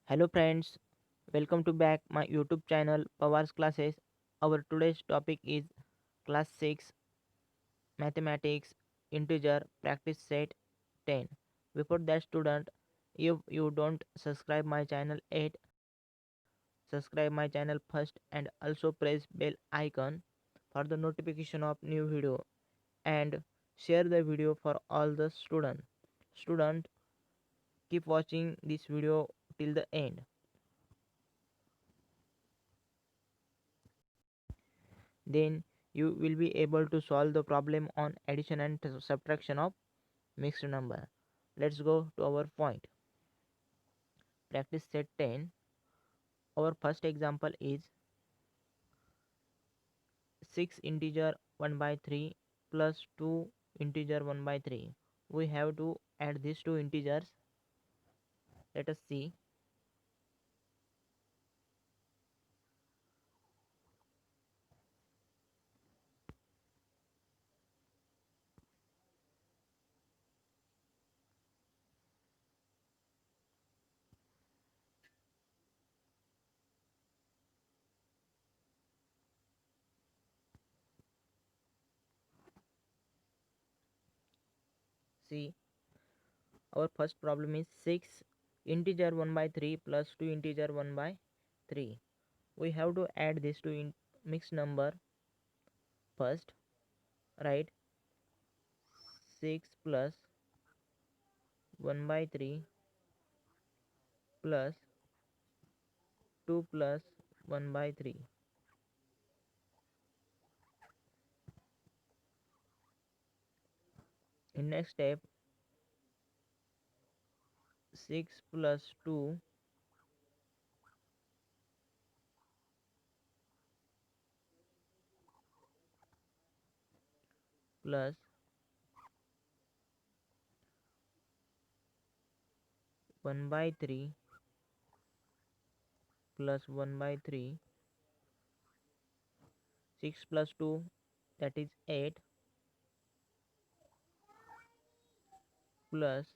Hello friends, welcome to back my YouTube channel Pawar's Classes. Our today's topic is class 6 mathematics integer practice set 10. Before that student, if you don't subscribe my channel yet, subscribe my channel first and also press bell icon for the notification of new video and share the video for all the student. Student, keep watching this video till the end. Then you will be able to solve the problem on addition and subtraction of mixed number. Let's go to our point. Practice set 10. Our first example is 6 integer 1 by 3 plus 2 integer 1 by 3. We have to add these two integers. Let us see. See, our first problem is 6 integer 1 by 3 plus 2 integer 1 by 3. We have to add these two mixed number first. Write 6 plus 1 by 3 plus 2 plus 1 by 3. In next step, 6 plus 2 plus 1 by 3 plus 1 by 3. 6 plus 2, that is 8, plus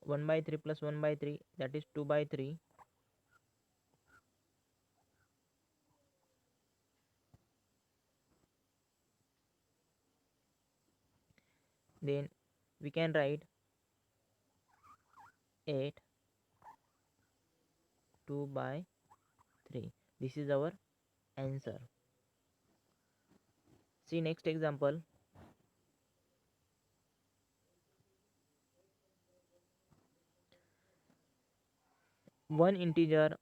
1 by 3 plus 1 by 3, that is 2 by 3. Then we can write 8 2 by 3. This is our answer. See next example. One integer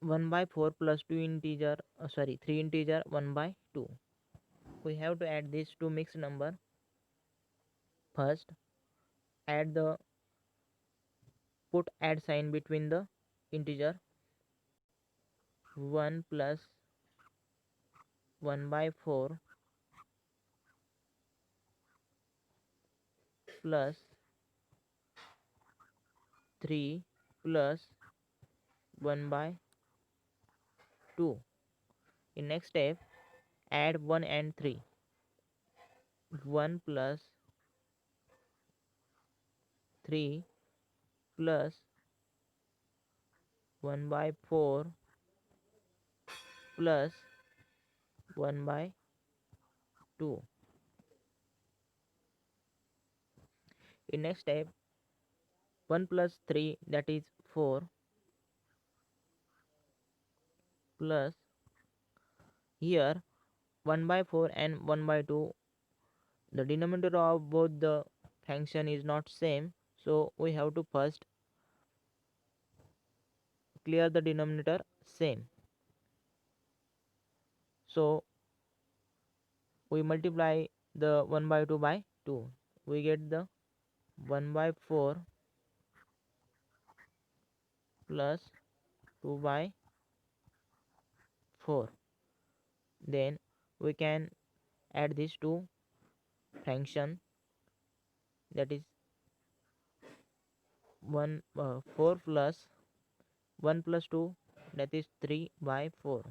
1 by 4 plus 2 integer 3 integer 1 by 2. We have to add these two mixed number. First, add the put add sign between the integer. 1 plus 1 by 4 plus 3 plus 1 by 2. In next step, add 1 and 3. 1 plus 3 plus 1 by 4 plus 1 by 2. In next step, 1 plus 3, that is 4, plus here 1 by 4 and 1 by 2, the denominator of both the function is not same, so we have to first clear the denominator same. So we multiply the 1 by 2 by 2. We get the 1 by 4 plus 2 by 4. Then we can add these two function, that is 4 plus 1 plus 2, that is 3 by 4.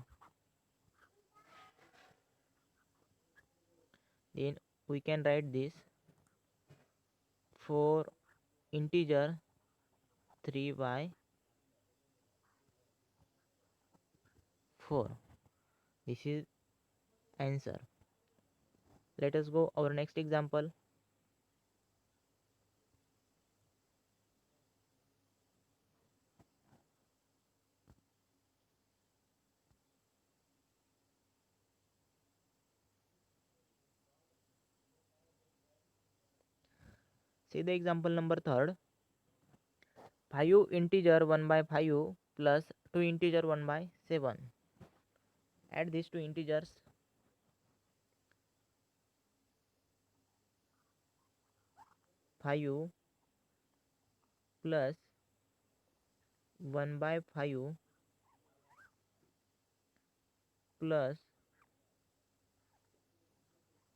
Then we can write this 4 integer 3 by 4. This is answer. Let us go our next example. See the example number 3rd. 5 integer 1 by 5 plus 2 integer 1 by 7. Add these two integers. 5 plus 1 by 5 plus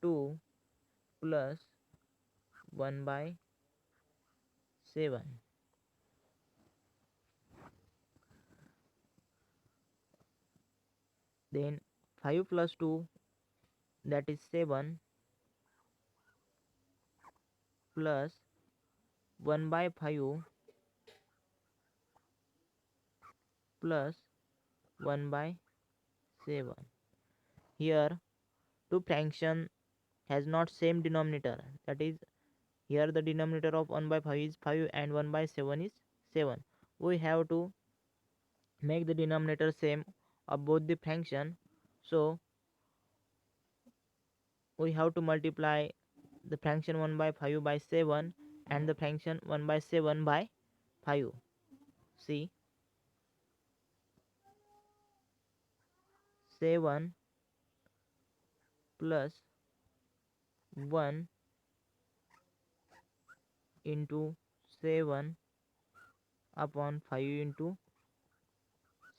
2 plus 1 by 7. Then 5 plus 2, that is 7, plus 1 by 5 plus 1 by 7. Here two fraction has not same denominator, that is here the denominator of 1 by 5 is 5 and 1 by 7 is 7. We have to make the denominator same of both the fraction, so we have to multiply the fraction 1 by 5 by 7 and the fraction 1 by 7 by 5. See, 7 plus 1 into 7 upon 5 into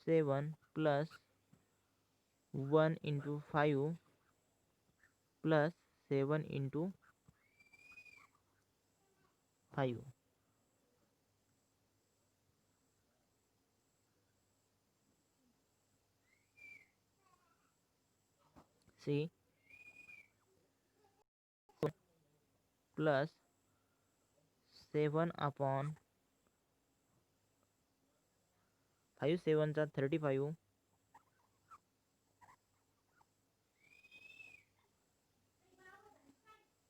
7 plus 1 into 5 plus 7 into 5. See, plus 7 upon 5 sevens are 35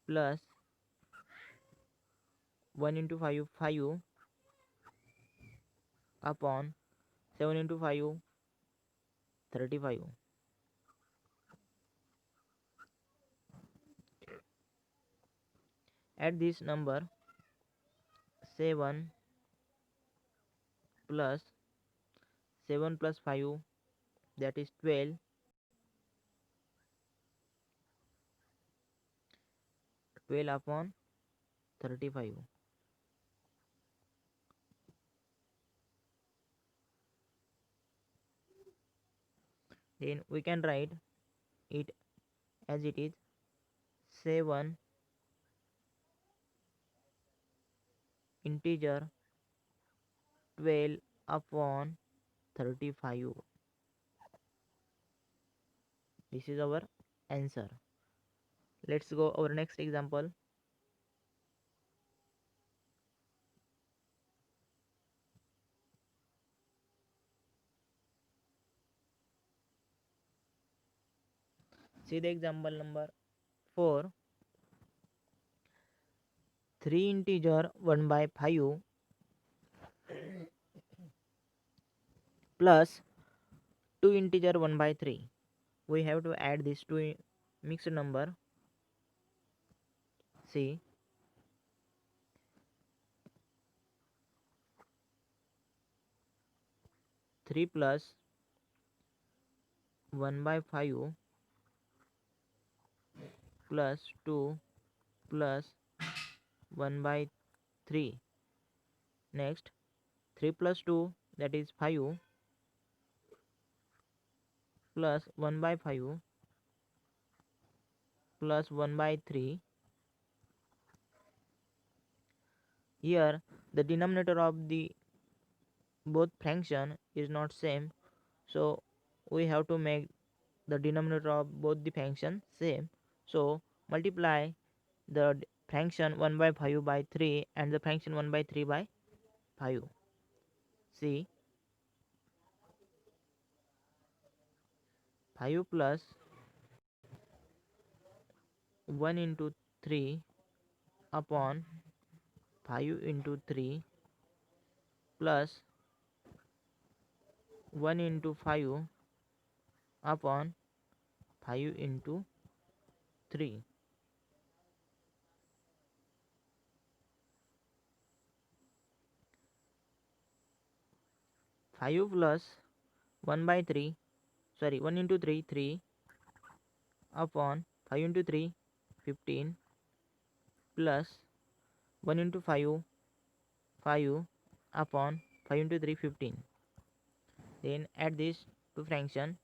plus 1 into 5 5 upon 7 into 5 35. Add this number 7 plus 7 plus 5, that is 12, 12 upon 35. Then we can write it as it is 7 integer 12 upon 35. This is our answer. Let's go our next example. See the example number 4. 3 integer 1 by 5 plus 2 integer 1 by 3. We have to add these two mixed number. See, 3 plus 1 by 5 plus 2 plus 1 by 3. Next, 3 plus 2, that is 5, plus 1 by 5 plus 1 by 3. Here the denominator of the both fraction is not same, so we have to make the denominator of both the function same. So multiply the fraction 1 by 5 by 3 and the fraction 1 by 3 by 5. See, 5 plus 1 into 3 upon 5 into 3 plus 1 into 5 upon 5 into 3. 5 plus 1 by 3, sorry, 1 into 3, 3 upon 5 into 3, 15 plus 1 into 5, 5 upon 5 into 3, 15. Then add this to fraction,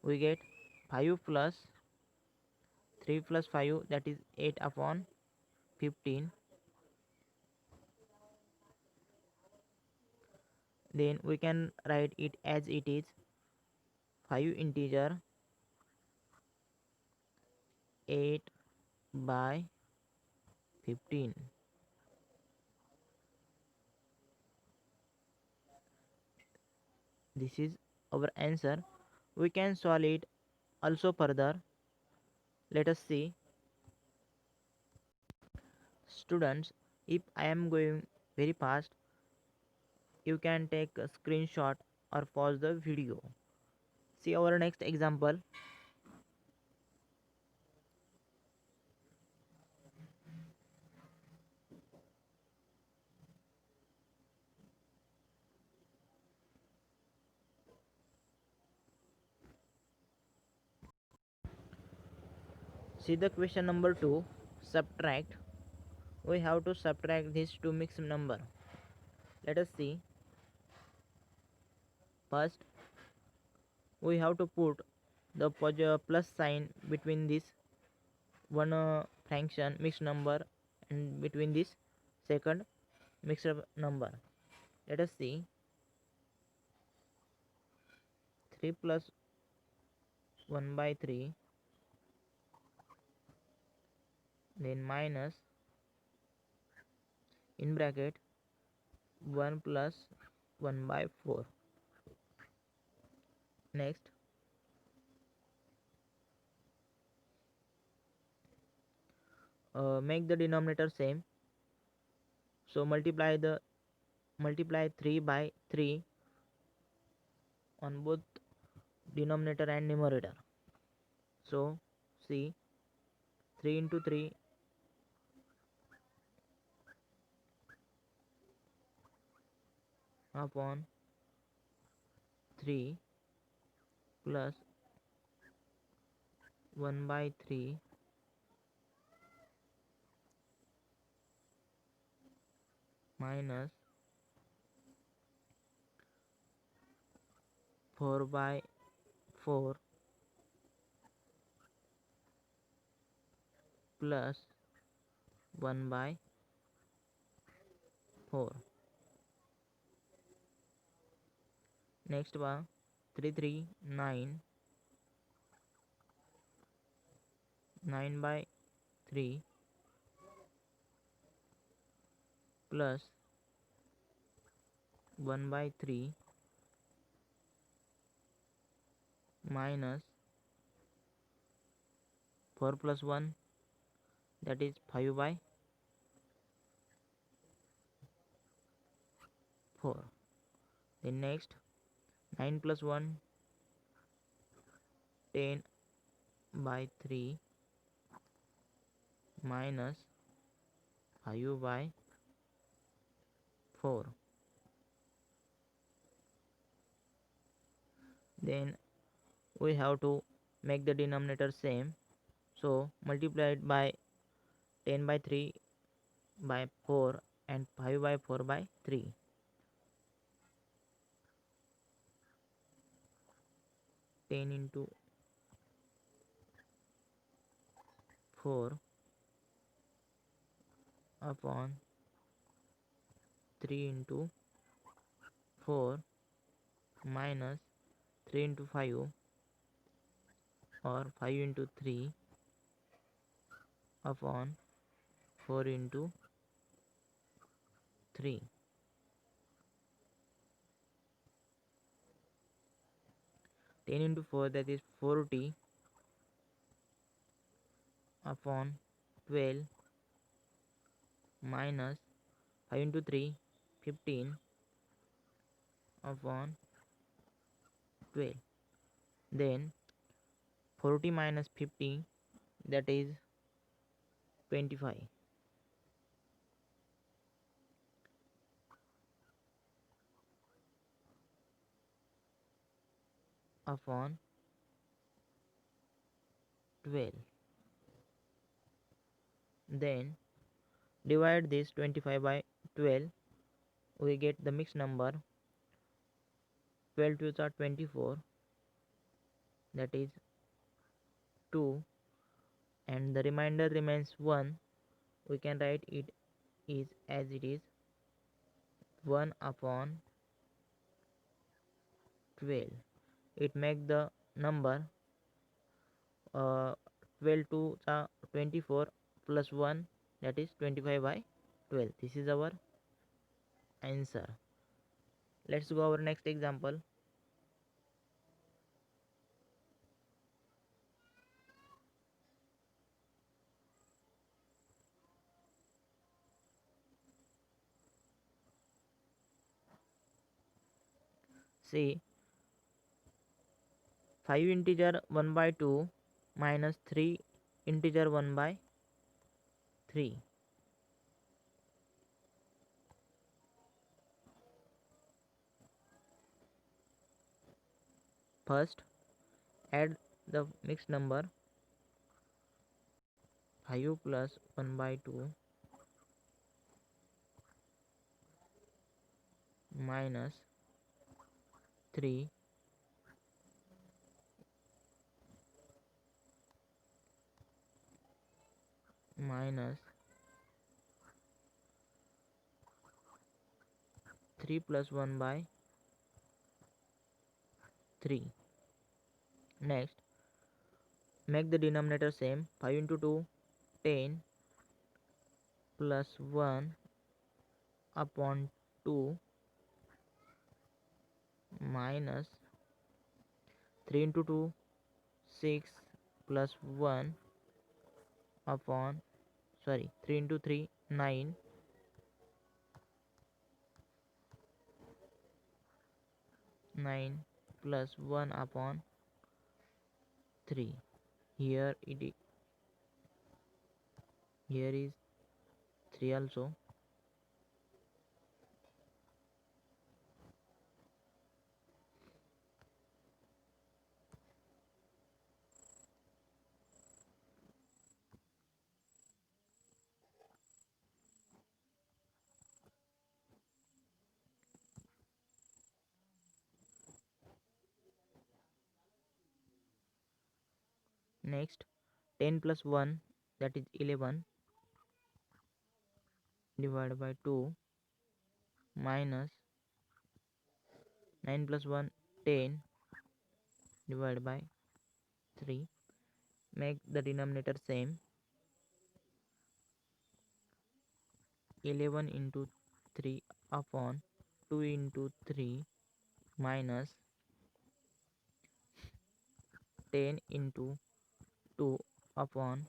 we get 5 plus 3 plus 5, that is 8 upon 15. Then we can write it as it is, 5 integer 8 by 15. This is our answer. We can solve it also further. Let us see. Students, if I am going very fast, you can take a screenshot or pause the video. See our next example. See the question number 2. Subtract. We have to subtract these two mixed number. Let us see. First, we have to put the plus sign between this one fraction mixed number and between this second mixed number. Let us see. 3 plus 1 by 3, then minus in bracket 1 plus 1 by 4. Next, make the denominator same, so multiply 3 by 3 on both denominator and numerator. So see, 3 into 3 upon 3 plus 1 by 3 minus 4 by 4 plus 1 by 4. Next one, 3 3 9, 9 by 3 plus 1 by 3 minus 4 plus 1, that is 5 by 4. Then next, 9 plus 1, 10 by 3 minus 5 by 4. Then we have to make the denominator same, so multiply it by 10 by 3 by 4 and 5 by 4 by 3. 10 into 4 upon 3 into 4 minus 3 into 5 or 5 into 3 upon 4 into 3. 10 into 4, that is 40 upon 12 minus 5 into 3, 15 upon 12. Then 40 minus 50, that is 25 upon 12. Then divide this 25 by 12, we get the mixed number 12 twos are 24, that is 2, and the remainder remains 1. We can write it is as it is 1 upon 12. It makes the number 12 to 24 plus 1, that is 25 by 12. This is our answer. Let's go our next example. See, 5 integer 1 by 2 minus 3 integer 1 by 3. First, add the mixed number 5 plus 1 by 2 minus 3 minus 3 plus 1 by 3. Next, make the denominator same. 5 into 2, 10 plus 1 upon 2 minus 3 into 2, 6 plus 1 upon 3 into 3, 9 plus 1 upon 3. Here here is 3 also. Next, 10 plus 1, that is 11, divided by 2 minus 9 plus 1, 10 divided by 3. Make the denominator same. 11 into 3 upon 2 into 3 minus 10 into 2 upon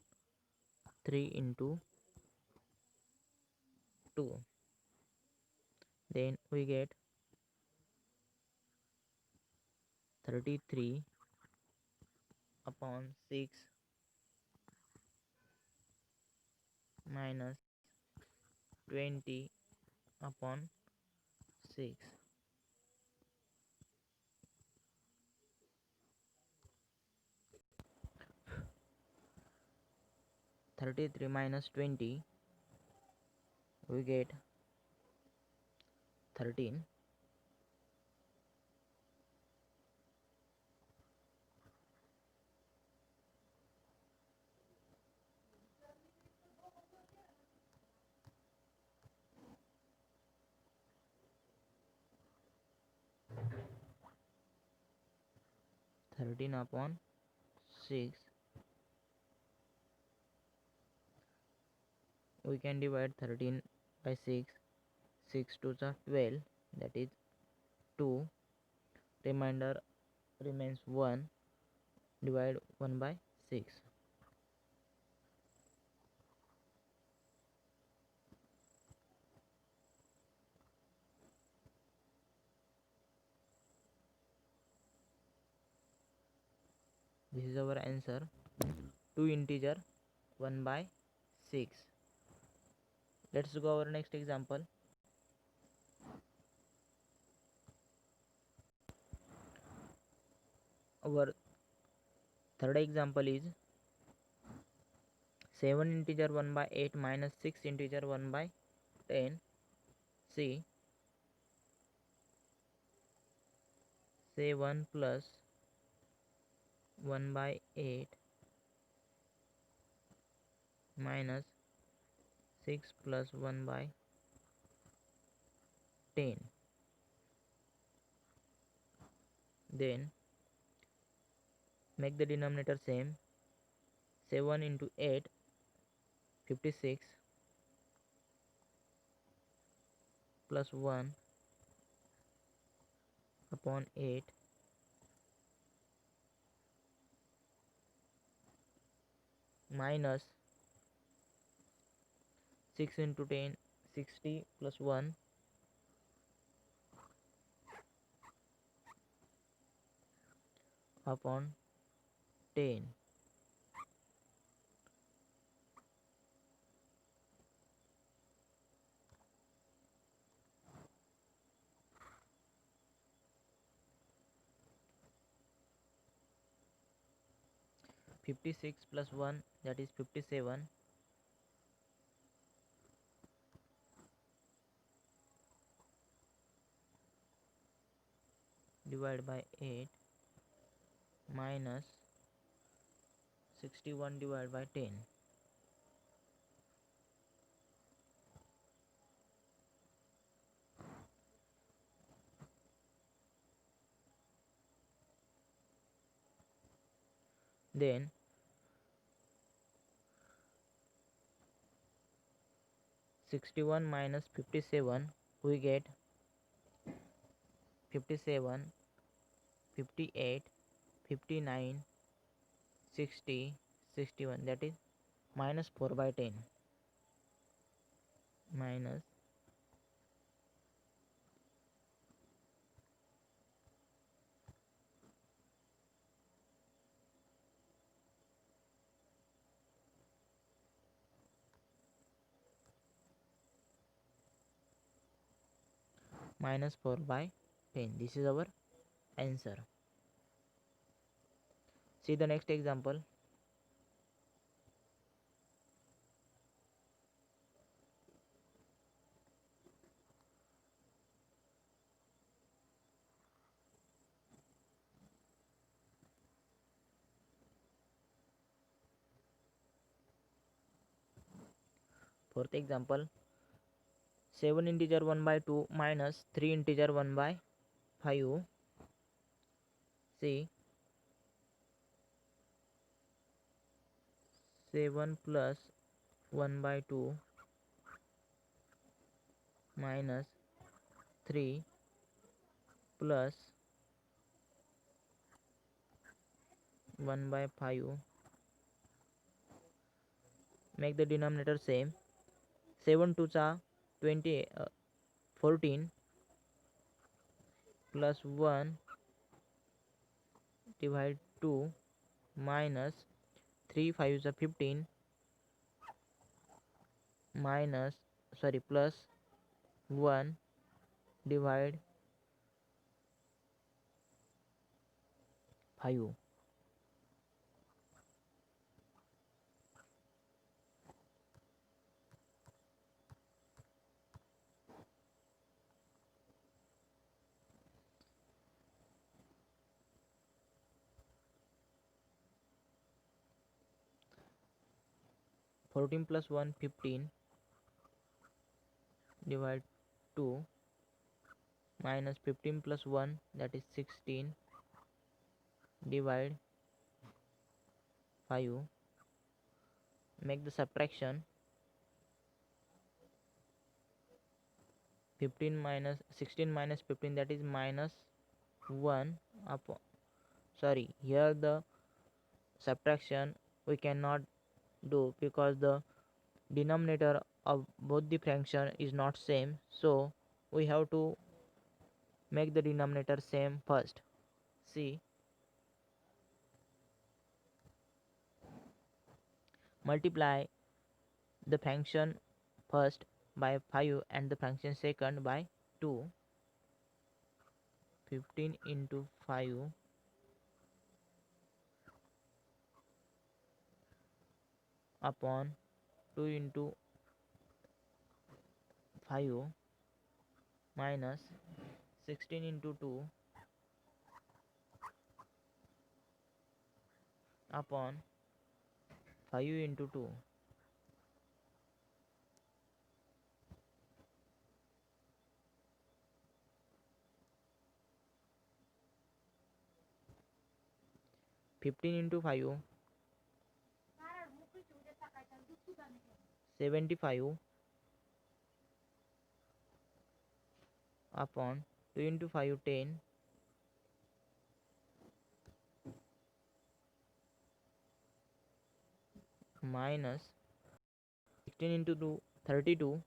3 into 2. Then we get 33 upon 6 minus 20 upon 6. 33 minus 20, we get 13. Upon 6, we can divide 13 by 6. 6 to the 12, that is 2. Remainder remains 1, divide 1 by 6. This is our answer. 2 integer 1 by 6. Let's go our next example. Our third example is 7 integer 1 by 8 minus 6 integer 1 by 10. See, 7 plus 1 by 8 minus 6 plus 1 by 10. Then make the denominator same. 7 into 8, 56, plus 1 upon 8 minus 6 into 10, 60, plus 1 upon 10. 56 plus 1, that is 57, divided by 8 minus 61 divided by 10. Then 61 minus 57, we get 57, 58, 59, 60, 61, that is minus 4 by 10, minus 4 by 10. This is our answer. See the next example. Fourth example, 7 integer 1 by 2 minus 3 integer 1 by 5. See, 7 plus 1 by 2 minus 3 plus 1 by 5. Make the denominator same. 7 2s are 20, 14, plus 1 divide 2 minus 3 5s are 15 minus, sorry, plus 1 divide 5. 14 plus 1 15 divide 2 minus 15 plus 1, that is 16, divide 5. Make the subtraction. 15 minus 16 minus 15, that is minus 1 upon sorry, here the subtraction we cannot do because the denominator of both the fraction is not same, so we have to make the denominator same first. See, multiply the fraction first by 5 and the fraction second by 2. 15 into 5 upon 2 into 5 minus 16 into 2 upon 5 into 2. 15 into 5 75 upon 2 into 5 10 minus 16 into 2 32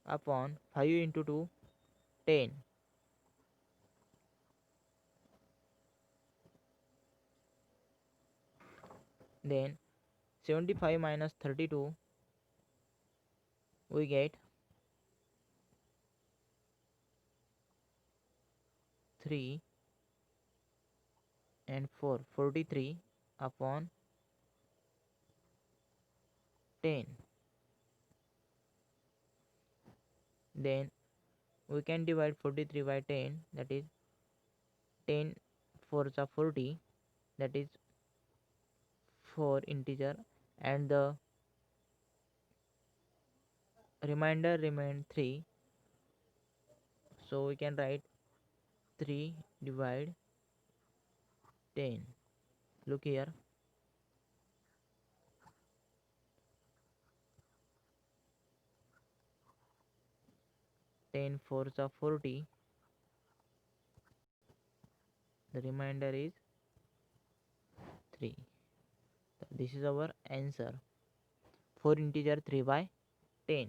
upon 5 into 2 10. Then 75 minus 32 we get 3 and 4 43 upon 10. Then we can divide 43 by 10, that is 10 4s are 40, that is 4 integer, and the remainder remain 3, so we can write 3 divide 10. Look here, 10 4s are 40, the remainder is 3. This is our answer, 4 integer 3 by 10.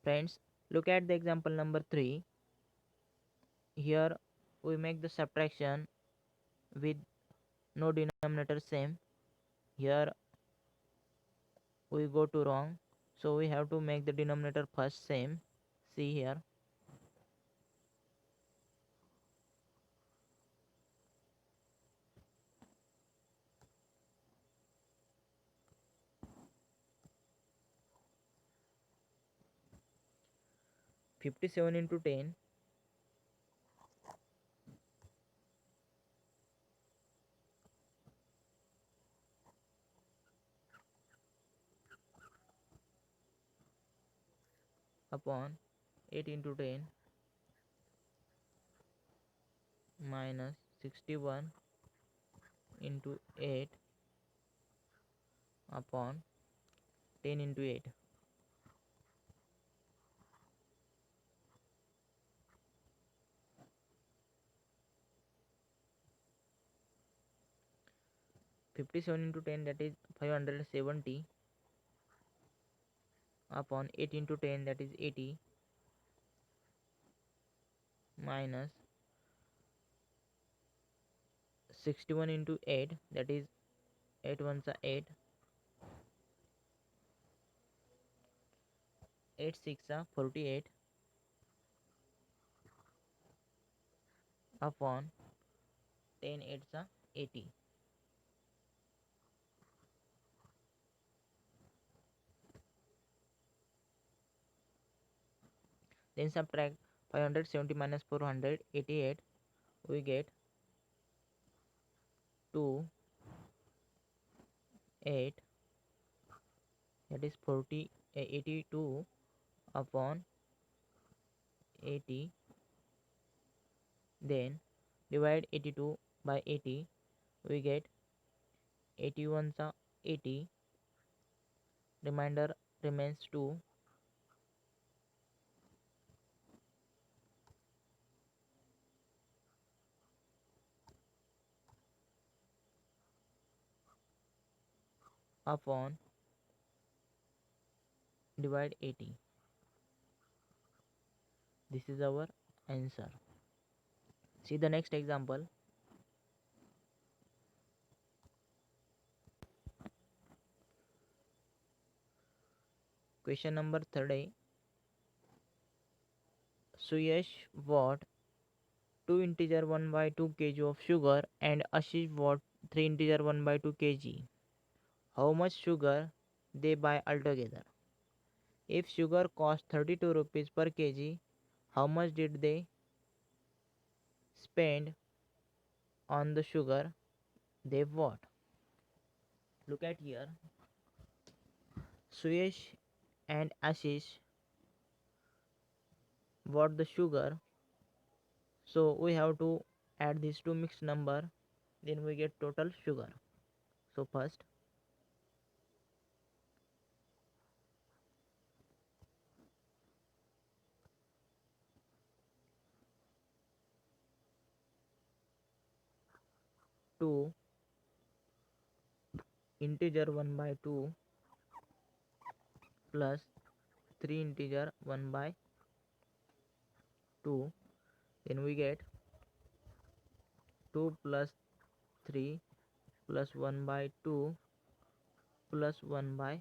Friends, look at the example number 3. Here we make the subtraction with no denominator same. Here we go to wrong, so we have to make the denominator first same. See here, 57 into 10 upon 8 into 10 minus 61 into 8 upon 10 into 8. Fifty-seven into 10, that is 570 upon 8 into 10, that is 80, minus 61 into 8, that is 8 ones are 8, 8 6 are 48 upon 10 8s are 80. Then subtract 570 minus 488, we get 2 8, that is 82 upon 80. Then divide 82 by 80, we get 81s are 80, remainder remains 2, upon divide 80. This is our answer. See the next example. Question number 30. Suyash bought 2 integer 1 by 2 kg of sugar and Ashish bought 3 integer 1 by 2 kg. How much sugar they buy altogether? If sugar cost 32 rupees per kg, how much did they spend on the sugar they bought? Look at here. Suyash and Ashish bought the sugar, so we have to add these two mixed number, then we get total sugar. So first 2 integer 1 by 2 plus 3 integer 1 by 2, then we get 2 plus 3 plus 1 by 2 plus 1 by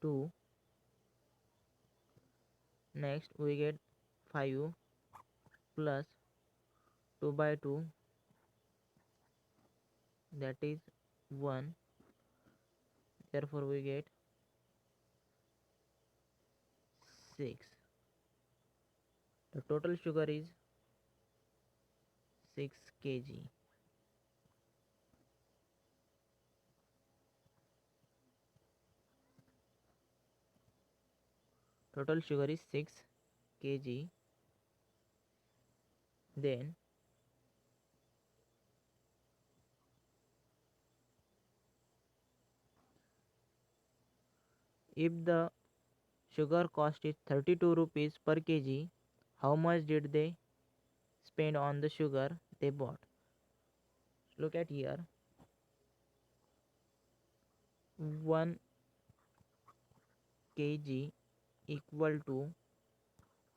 2. Next we get 5 plus 2 by 2, that is 1. Therefore we get 6. The total sugar is 6 kg. Total sugar is 6 kg. Then if the sugar cost is 32 rupees per kg, how much did they spend on the sugar they bought? Look at here. 1 kg equal to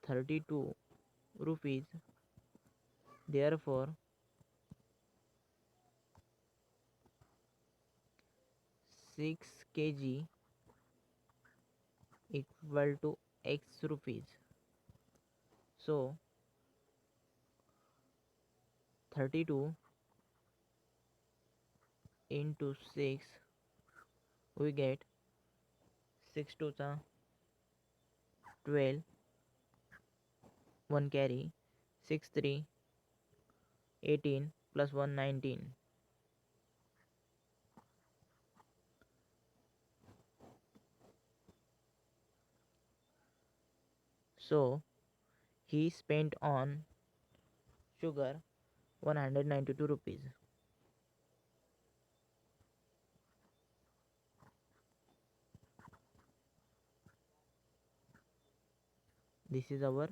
32 rupees. Therefore 6 kg equal to x rupees. So 32 into 6, we get 6 to the 12, 1 carry, 6 3 18 plus 1 19. So he spent on sugar 192 rupees. This is our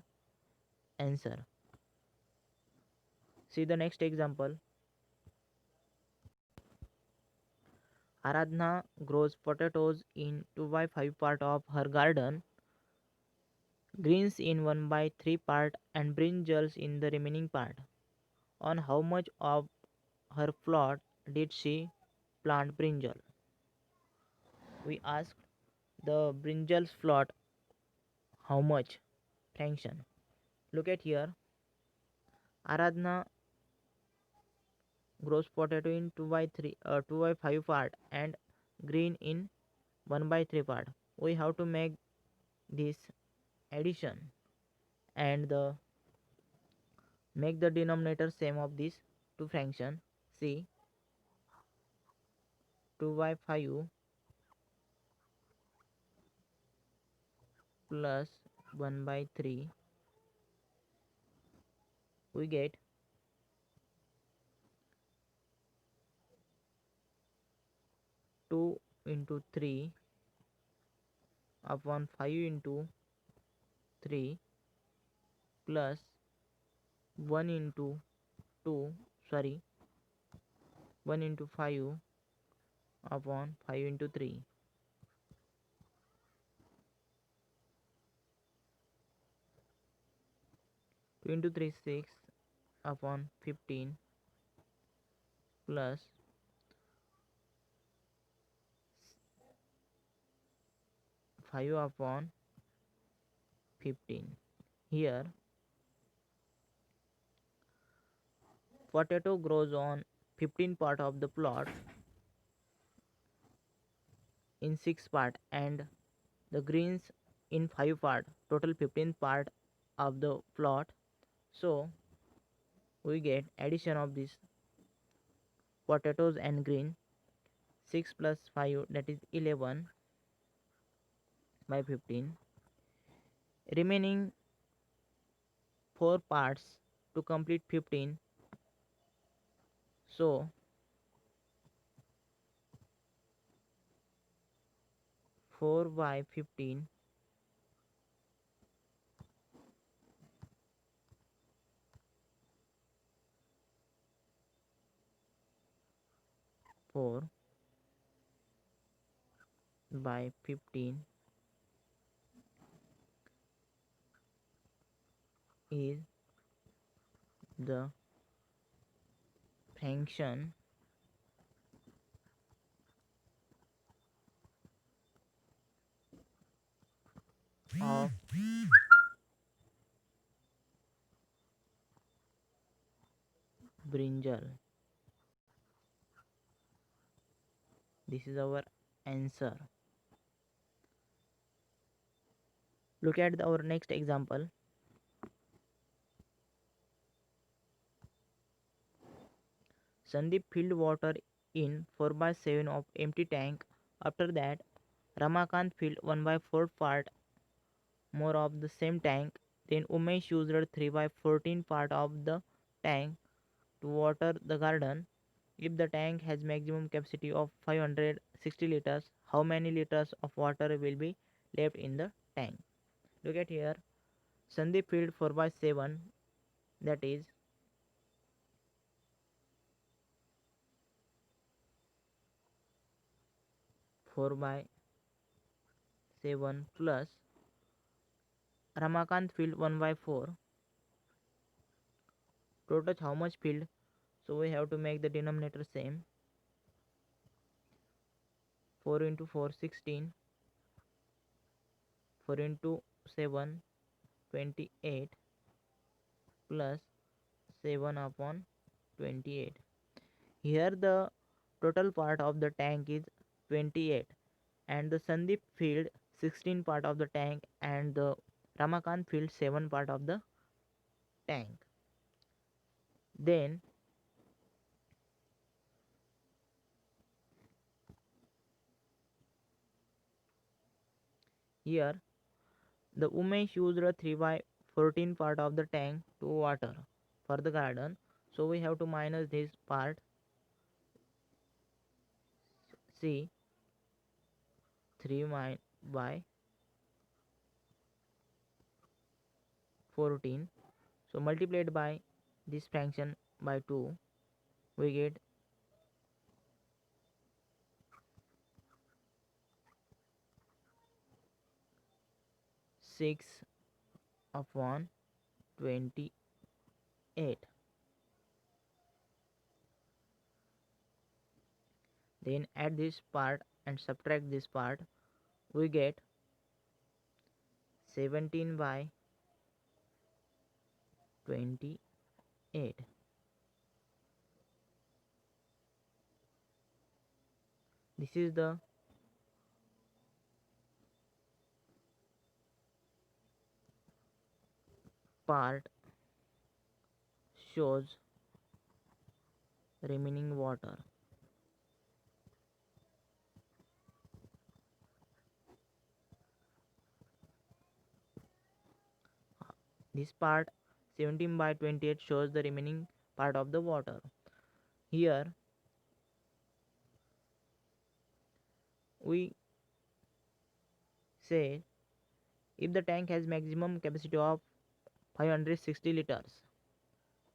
answer. See the next example. Aradhna grows potatoes in 2 by 5 part of her garden, greens in 1 by 3 part and brinjals in the remaining part. On how much of her plot did she plant brinjal? We asked the brinjal's plot how much fraction. Look at here. Aradhna grows potato in 2 by 5 part and green in 1 by 3 part. We have to make this addition and make the denominator same of these two fraction. See 2 by 5 plus 1 by 3, we get 2 into 3 upon 5 into 3 plus 1 into 2, sorry, 1 into 5 upon 5 into 3. 2 into 3 is 6 upon 15 plus 5 upon 15. Here potato grows on 15 part of the plot in 6 part and the greens in 5 part, total 15 part of the plot. So we get addition of these potatoes and green. 6 plus 5, that is 11 by 15. Remaining 4 parts to complete 15. So 4 by 15, 4 by 15 is the fraction of brinjal. This is our answer. Look at our next example. Sandeep filled water in 4 by 7 of empty tank. After that, Ramakant filled 1 by 4 part more of the same tank. Then Umesh used 3 by 14 part of the tank to water the garden. If the tank has maximum capacity of 560 liters, how many liters of water will be left in the tank? Look at here. Sandeep filled 4 by 7, that is 4 by 7 plus Ramakant filled 1 by 4. Total how much filled? So we have to make the denominator same. 4 into 4 16. 4 into 7 28 plus 7 upon 28. Here the total part of the tank is 28 and the Sandeep filled 16 part of the tank and the Ramakant filled 7 part of the tank. Then here the Umesh used a 3 by 14 part of the tank to water for the garden. So we have to minus this part. See 3 by 14. So multiplied by this fraction by 2, we get 6 upon 28. Then add this part and subtract this part, we get 17 by 28. This is the part shows remaining water. This part 17 by 28 shows the remaining part of the water. Here we say if the tank has maximum capacity of 560 liters,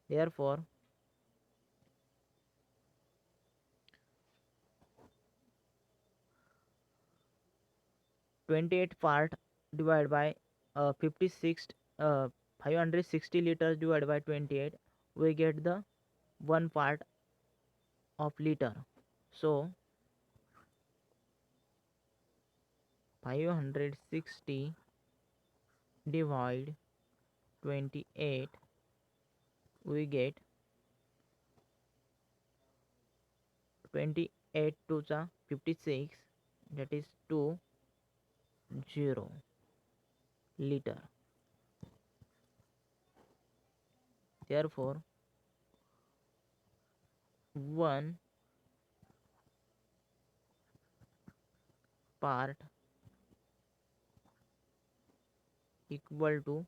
therefore 28 part divided by 56 uh, 560 liters divided by 28, we get the 1 part of liter. So 560 divide 28, we get 28 to the 56, that is 20 liter. Therefore 1 part equal to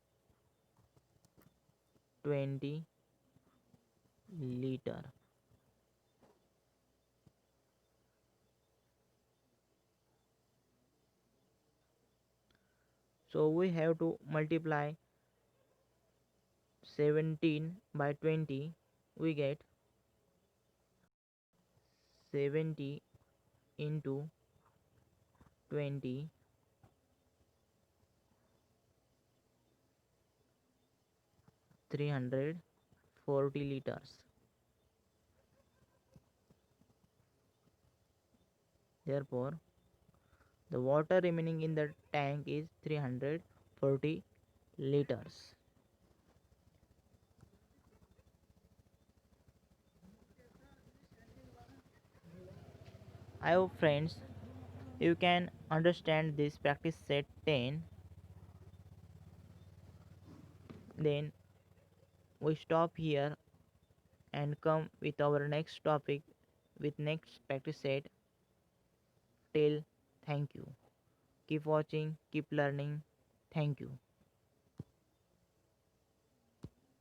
20 liter. So we have to multiply 17 by 20, we get 70 into 20, 340 liters. Therefore the water remaining in the tank is 340 liters. I hope friends you can understand this practice set 10. Then we stop here and come with our next topic with next practice set. Till thank you. Keep watching, keep learning. Thank you.